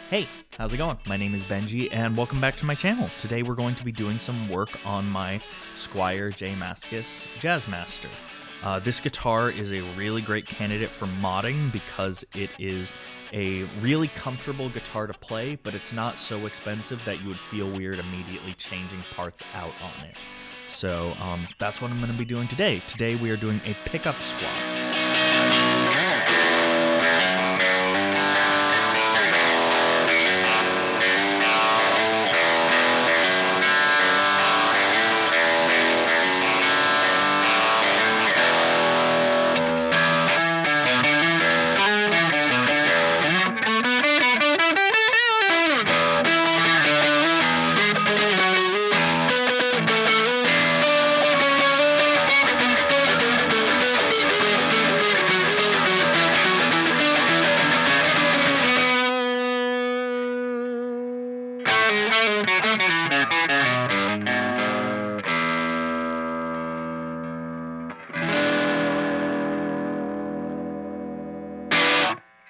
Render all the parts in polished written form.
Hey, how's it going? My name is Benji, and welcome back to my channel. Today we're going to be doing some work on my Squier Jazzmaster Jazzmaster. This guitar is a really great candidate for modding because it is a really comfortable guitar to play, but it's not so expensive that you would feel weird immediately changing parts out on it. So that's what I'm going to be doing today. Today we are doing a pickup swap.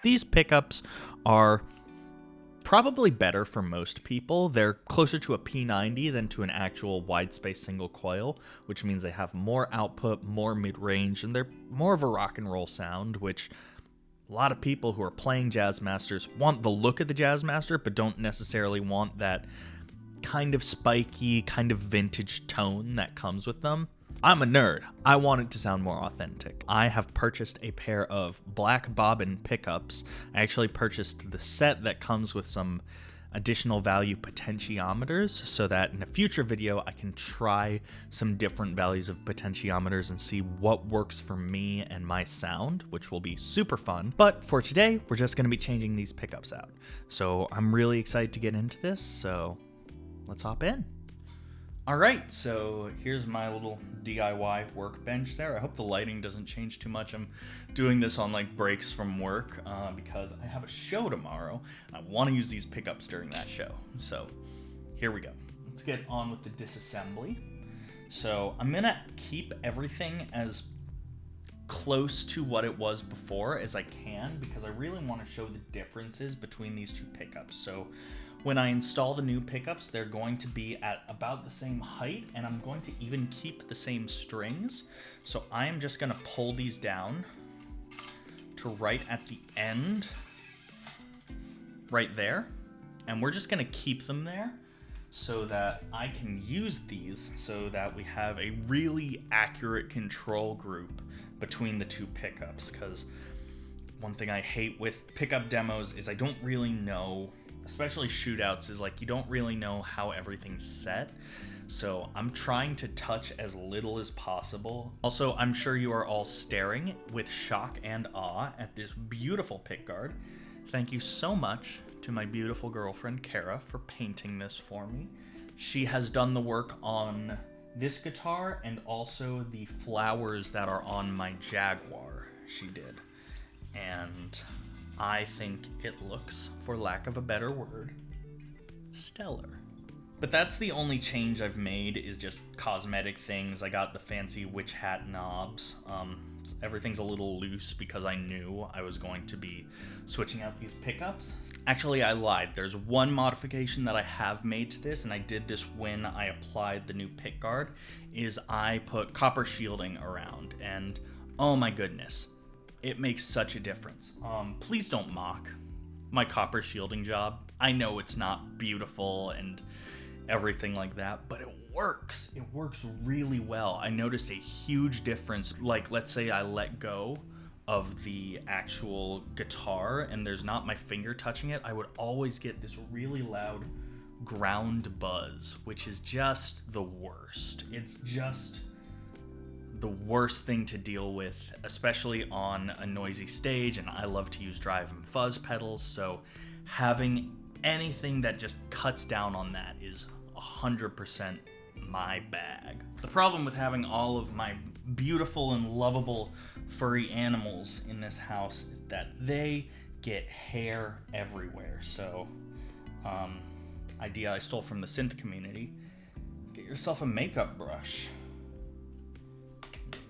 These pickups are probably better for most people. They're closer to a P90 than to an actual wide space single coil, which means they have more output, more mid-range, and they're more of a rock and roll sound, which a lot of people who are playing Jazzmasters want the look of the Jazzmaster, but don't necessarily want that kind of spiky, kind of vintage tone that comes with them. I'm a nerd. I want it to sound more authentic. I have purchased a pair of black bobbin pickups. I actually purchased the set that comes with some additional value potentiometers so that in a future video I can try some different values of potentiometers and see what works for me and my sound, which will be super fun. But for today, we're just going to be changing these pickups out. So I'm really excited to get into this, so let's hop in. Alright, so here's my little DIY workbench there. I hope the lighting doesn't change too much. I'm doing this on like breaks from work because I have a show tomorrow. I want to use these pickups during that show. So here we go. Let's get on with the disassembly. So I'm going to keep everything as close to what it was before as I can because I really want to show the differences between these two pickups. So when I install the new pickups, they're going to be at about the same height, and I'm going to even keep the same strings. So I am just going to pull these down to right at the end, right there. And we're just going to keep them there so that I can use these so that we have a really accurate control group between the two pickups. Because one thing I hate with pickup demos is I don't really know, especially shootouts, is like you don't really know how everything's set. So I'm trying to touch as little as possible. Also, I'm sure you are all staring with shock and awe at this beautiful pickguard. Thank you so much to my beautiful girlfriend, Kara, for painting this for me. She has done the work on this guitar and also the flowers that are on my Jaguar. She did. And I think it looks, for lack of a better word, stellar. But that's the only change I've made, is just cosmetic things. I got the fancy witch hat knobs. Everything's a little loose because I knew I was going to be switching out these pickups. Actually, I lied. There's one modification that I have made to this, and I did this when I applied the new pickguard, is I put copper shielding around, and oh my goodness, it makes such a difference. Please don't mock my copper shielding job. I know it's not beautiful and everything like that, but it works. It works really well. I noticed a huge difference. Like, let's say I let go of the actual guitar and there's not my finger touching it, I would always get this really loud ground buzz, which is just the worst. It's just the worst thing to deal with, especially on a noisy stage, and I love to use drive and fuzz pedals, so having anything that just cuts down on that is 100% my bag. The problem with having all of my beautiful and lovable furry animals in this house is that they get hair everywhere. So, idea I stole from the synth community: get yourself a makeup brush.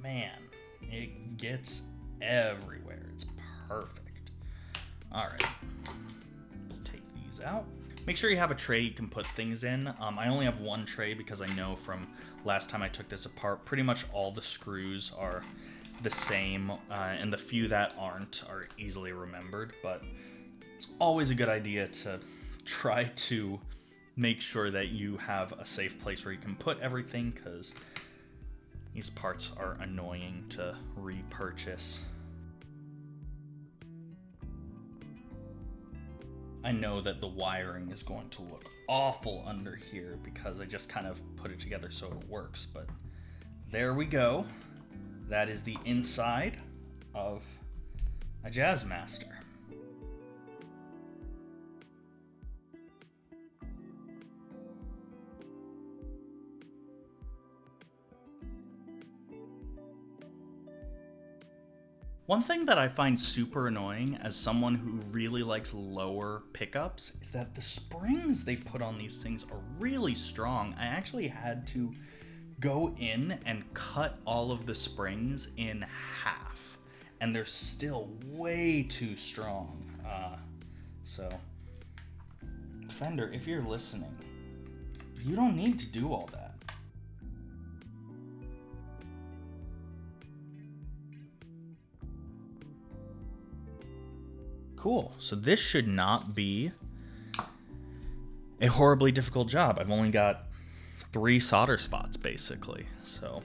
Man, it gets everywhere. It's perfect. All right, let's take these things out. Make sure you have a tray you can put things in. I only have one tray because I know from last time I took this apart, pretty much all the screws are the same, and the few that aren't are easily remembered, but it's always a good idea to try to make sure that you have a safe place where you can put everything, because these parts are annoying to repurchase. I know that the wiring is going to look awful under here because I just kind of put it together so it works, but there we go. That is the inside of a Jazzmaster. One thing that I find super annoying as someone who really likes lower pickups is that the springs they put on these things are really strong. I actually had to go in and cut all of the springs in half, and they're still way too strong. So, Fender, if you're listening, you don't need to do all that. Cool, so this should not be a horribly difficult job. I've only got 3 solder spots basically, so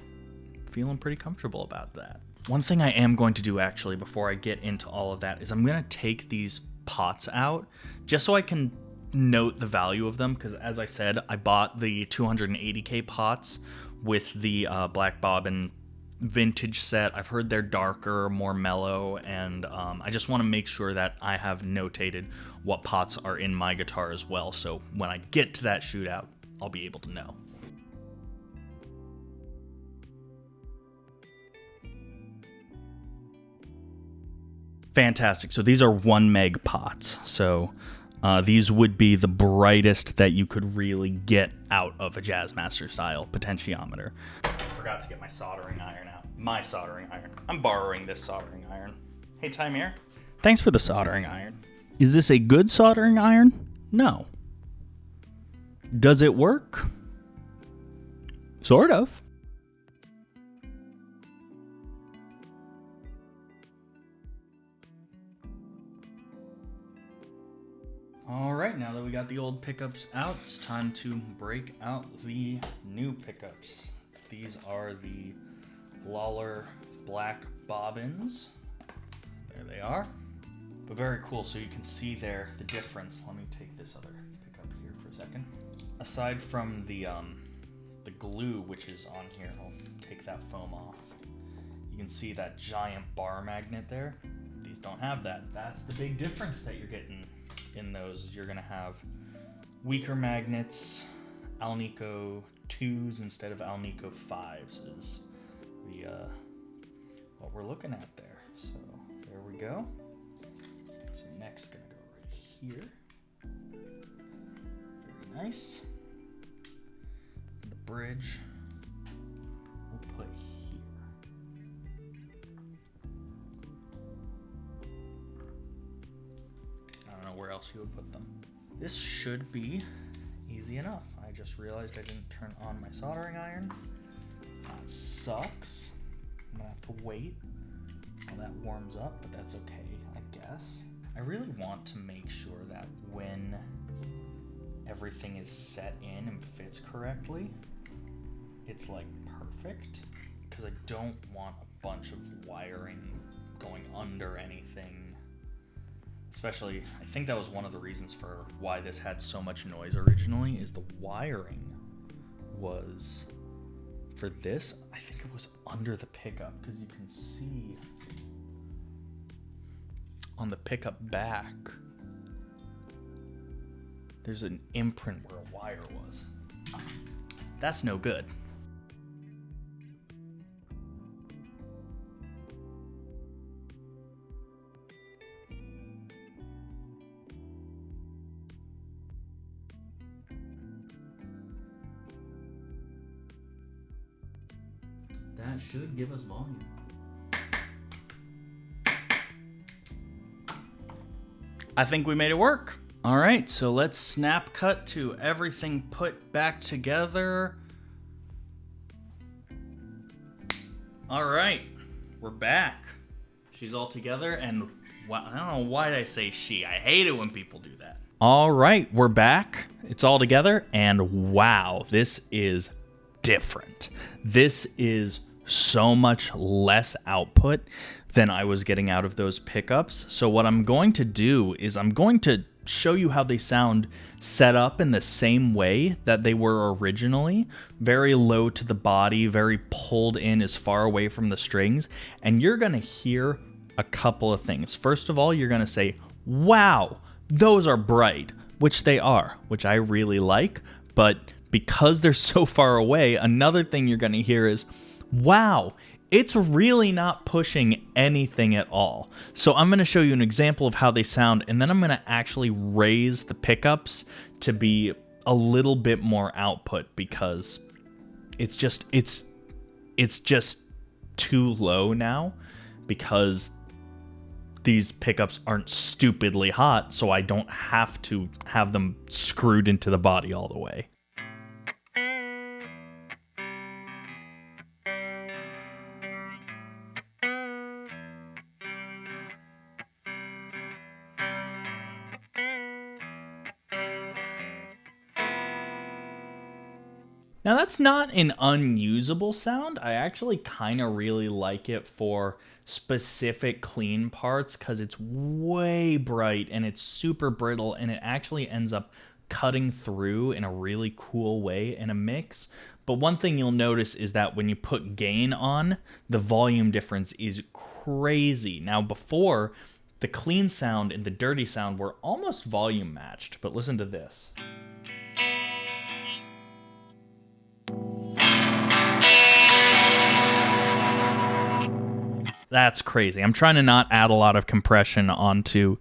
feeling pretty comfortable about that. One thing I am going to do actually before I get into all of that is I'm going to take these pots out just so I can note the value of them, because as I said, I bought the 280K pots with the Black Bobbin vintage set. I've heard they're darker, more mellow, and I just want to make sure that I have notated what pots are in my guitar as well, so when I get to that shootout, I'll be able to know. Fantastic. So these are 1 meg pots. So these would be the brightest that you could really get out of a Jazzmaster style potentiometer. Forgot to get my soldering iron out. My soldering iron. I'm borrowing this soldering iron. Hey, Timir. Thanks for the soldering iron. Is this a good soldering iron? No. Does it work? Sort of. All right, now that we got the old pickups out, it's time to break out the new pickups. These are the Lollar Black Bobbins. There they are. But very cool, so you can see there the difference. Let me take this other pickup here for a second. Aside from the glue, which is on here, I'll take that foam off. You can see that giant bar magnet there. These don't have that. That's the big difference that you're getting in those. You're gonna have weaker magnets. Alnico 2s instead of Alnico 5s is the what we're looking at there. So there we go. So next gonna go right here. Very nice. The bridge we'll put here. I don't know where else you would put them. This should be easy enough. I just realized I didn't turn on my soldering iron. That sucks. I'm gonna have to wait while that warms up, but that's okay, I guess. I really want to make sure that when everything is set in and fits correctly, it's like perfect, because I don't want a bunch of wiring going under anything. Especially, I think that was one of the reasons for why this had so much noise originally, is the wiring was, for this, I think it was under the pickup, because you can see on the pickup back, there's an imprint where a wire was. That's no good. That should give us volume. I think we made it work. All right, so let's snap cut to everything put back together. All right, we're back. She's all together, and I don't know why I say she. I hate it when people do that. All right, we're back. It's all together, and wow, this is different. This is so much less output than I was getting out of those pickups. So what I'm going to do is I'm going to show you how they sound set up in the same way that they were originally, very low to the body, very pulled in as far away from the strings, and you're going to hear a couple of things. First of all, you're going to say, wow, those are bright, which they are, which I really like, but because they're so far away, another thing you're going to hear is, wow, it's really not pushing anything at all. So I'm going to show you an example of how they sound, and then I'm going to actually raise the pickups to be a little bit more output because it's just too low now because these pickups aren't stupidly hot, so I don't have to have them screwed into the body all the way. Now that's not an unusable sound. I actually kind of really like it for specific clean parts because it's way bright and it's super brittle and it actually ends up cutting through in a really cool way in a mix. But one thing you'll notice is that when you put gain on, the volume difference is crazy. Now before, the clean sound and the dirty sound were almost volume matched, but listen to this. That's crazy. I'm trying to not add a lot of compression onto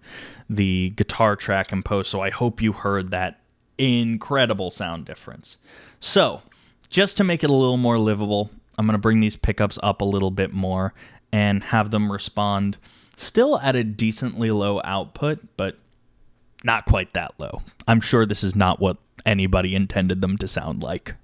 the guitar track in post, so I hope you heard that incredible sound difference. So, just to make it a little more livable, I'm going to bring these pickups up a little bit more and have them respond still at a decently low output, but not quite that low. I'm sure this is not what anybody intended them to sound like.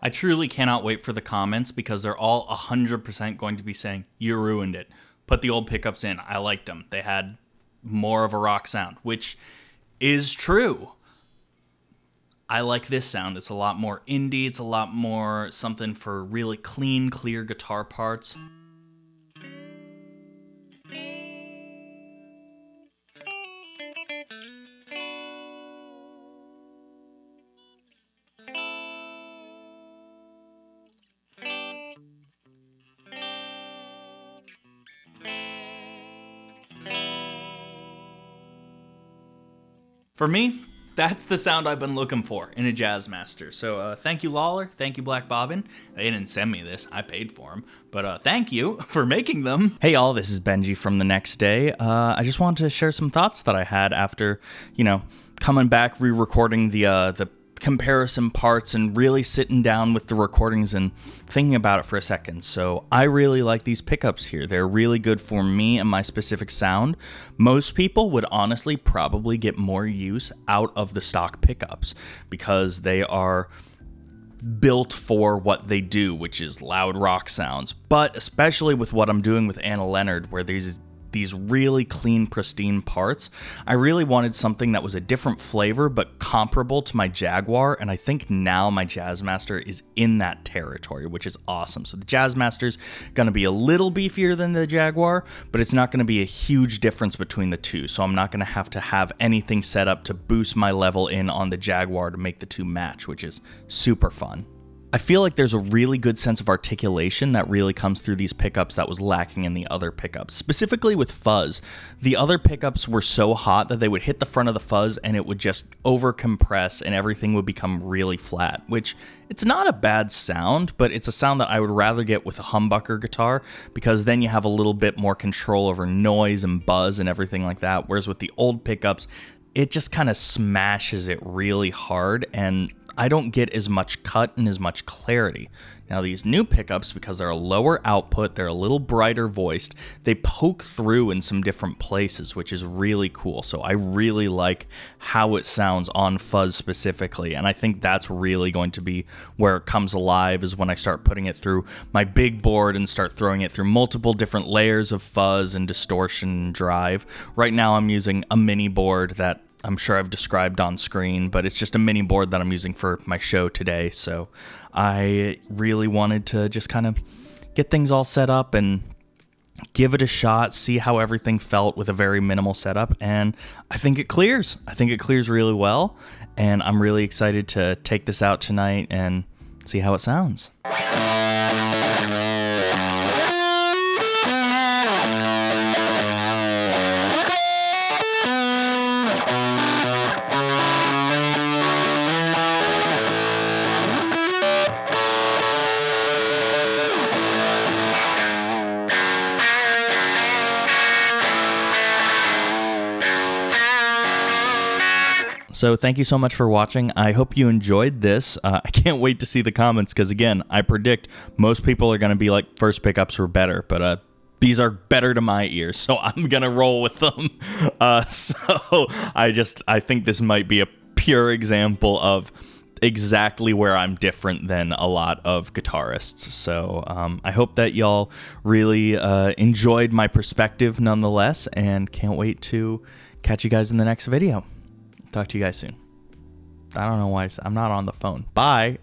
I truly cannot wait for the comments because they're all 100% going to be saying, you ruined it. Put the old pickups in. I liked them. They had more of a rock sound, which is true. I like this sound. It's a lot more indie. It's a lot more something for really clean, clear guitar parts. For me, that's the sound I've been looking for in a Jazzmaster. So thank you, Lollar. Thank you, Black Bobbin. They didn't send me this. I paid for them. But thank you for making them. Hey, all. This is Benji from the next day. I just wanted to share some thoughts that I had after, coming back, re-recording the comparison parts and really sitting down with the recordings and thinking about it for a second. So I really like these pickups here. They're really good for me and my specific sound. Most people would honestly probably get more use out of the stock pickups because they are built for what they do, which is loud rock sounds. But especially with what I'm doing with Anna Leonard, where there's these really clean, pristine parts, I really wanted something that was a different flavor but comparable to my Jaguar, and I think now my Jazzmaster is in that territory, which is awesome. So the Jazzmaster's going to be a little beefier than the Jaguar, but it's not going to be a huge difference between the two, so I'm not going to have anything set up to boost my level in on the Jaguar to make the two match, which is super fun. I feel like there's a really good sense of articulation that really comes through these pickups that was lacking in the other pickups, specifically with fuzz. The other pickups were so hot that they would hit the front of the fuzz and it would just over-compress and everything would become really flat, which it's not a bad sound, but it's a sound that I would rather get with a humbucker guitar because then you have a little bit more control over noise and buzz and everything like that, whereas with the old pickups, it just kind of smashes it really hard and I don't get as much cut and as much clarity. Now these new pickups, because they're a lower output, they're a little brighter voiced, they poke through in some different places, which is really cool. So I really like how it sounds on fuzz specifically, and I think that's really going to be where it comes alive, is when I start putting it through my big board and start throwing it through multiple different layers of fuzz and distortion and drive. Right now I'm using a mini board that I'm sure I've described on screen, but it's just a mini board that I'm using for my show today. So I really wanted to just kind of get things all set up and give it a shot, see how everything felt with a very minimal setup. And I think it clears. I think it clears really well. And I'm really excited to take this out tonight and see how it sounds. So thank you so much for watching. I hope you enjoyed this. I can't wait to see the comments because, again, I predict most people are going to be like, first pickups were better, but these are better to my ears, so I'm going to roll with them. So I think this might be a pure example of exactly where I'm different than a lot of guitarists. So I hope that y'all really enjoyed my perspective nonetheless, and can't wait to catch you guys in the next video. Talk to you guys soon. I don't know why I'm not on the phone. Bye.